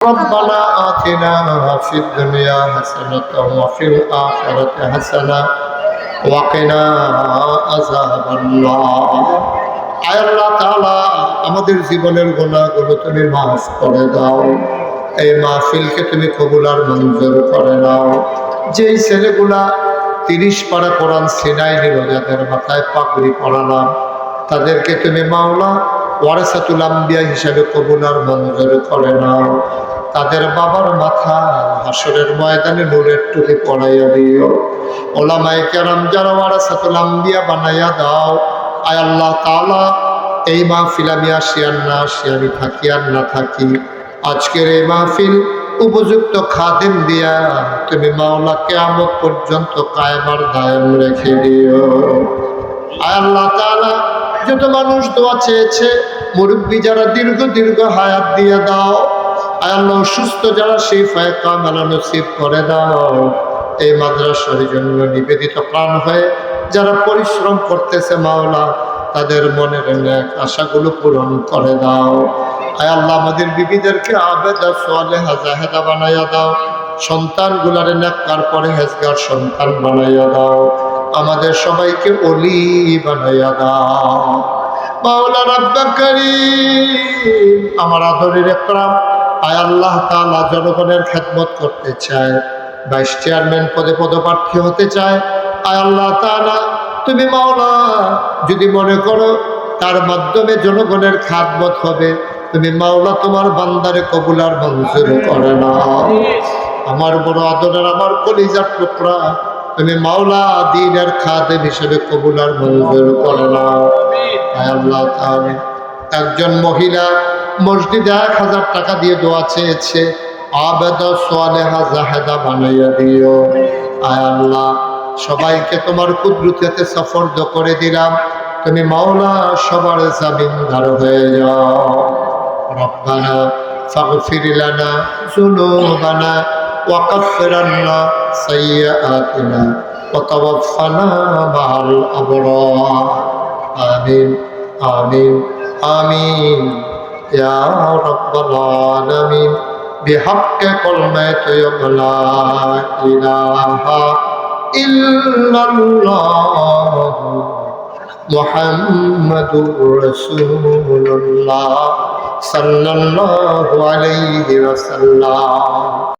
ربنا آتنا في الدنيا حسنة وفي الآخرة حسنة وقنا عذاب النار। আয় আল্লাহ তাআলা, আমাদের জীবনের গুনাহগুলো তুমি মাফ করে দাও। এই মাহফিলকে তুমি কবুল আর মঞ্জুর করে নাও। যেই ছেলেগুলা 30 পারা কোরআন সিনাই নিল, যাদের মাথায় পাগড়ি পরালাম, তাদেরকে তুমি মাওলা ওয়ারাসাতুল আম্বিয়া হিসাবে কবুল আর মঞ্জুর করে নাও। তাদের বাবার মাথা হাসরের ময়দানে নূরের টুপি পরাইয়া দিও। ওলামায়ে কেরাম যারা ওয়ারাসাতুল আম্বিয়া বানাইয়া দাও। আয় আল্লাহ তাআলা, এই মাহফিল আমি আসি আর না আসি, আমি থাকি আর না থাকি, আজকের এই মাহফিল উপযুক্ত খাদেম দিয়া তুমি মাওলা কিয়ামত পর্যন্ত কায়েম আর দায়েম রেখে দিও। আয় আল্লাহ তাআলা, যত মানুষ দোয়া চেয়েছে, মুরব্বী যারা দীর্ঘ হায়াত দিয়ে দাও। আয় আল্লাহ, অসুস্থ যারা শিফায়ে কামেলা নসিব করে দাও। এই মাদ্রাসার জন্য নিবেদিত প্রাণ হয়ে যারা পরিশ্রম করতেছে মাওলা, তাদের মনের নেক আশাগুলো পূরণ করে দাও। আয় আল্লাহ, আমাদের বিবিদেরকে আবেদা সালেহা জাহেদা বানাইয়া দাও। সন্তানগুলারে নেককার পরহেজগার সন্তান বানাইয়া দাও। আমাদের সবাইকে ওলি বানাইয়া দাও মাওলা রব্বে কারীম। আমার আদরের একরাম, আয় আল্লাহ তাআলা, জনগণের খেদমত করতে চায়, ভাইস চেয়ারম্যান পদে পদপ্রার্থী হতে চায়। আয় আল্লাহ তাআলা, তুমি মাওলা যদি মনে করো তার মাধ্যমে জনগণের খেদমত হবে, তুমি মাওলা তোমার বান্দারে কবুল আর মঞ্জুর করে নাও। আমার বড় আদরের, আমার কলিজার টুকরা, তুমি মাওলা দ্বীনের খাদেম হিসেবে কবুল আর মঞ্জুর করে নাও। আয় আল্লাহ তাআলা, একজন মহিলা মসজিদে 1000 টাকা দিয়ে দোয়া চেয়েছে, আবেদা সালেহা জাহেদা বানাইয়া দিও। আয় আল্লাহ, সবাইকে তোমার কুদরতে সফরদ করে দিলাম, তুমি মাওলা সবার জামিনদার হয়ে যাও। রব্বানা ফাগফির লানা যুনুবানা ওয়া কাফির আন্না সাইয়্যাতিনা ওয়া তাওয়াফানা মা'আল আবরার। আমিন আমিন আমিন ইয়া রাব্বাল আলামিন। বিহাক্কি কালিমাতি লা ইলাহা ইল্লাল্লাহ মুহাম্মাদুর রাসূলুল্লাহ সাল্লাল্লাহু আলাইহি ওয়াসাল্লাম।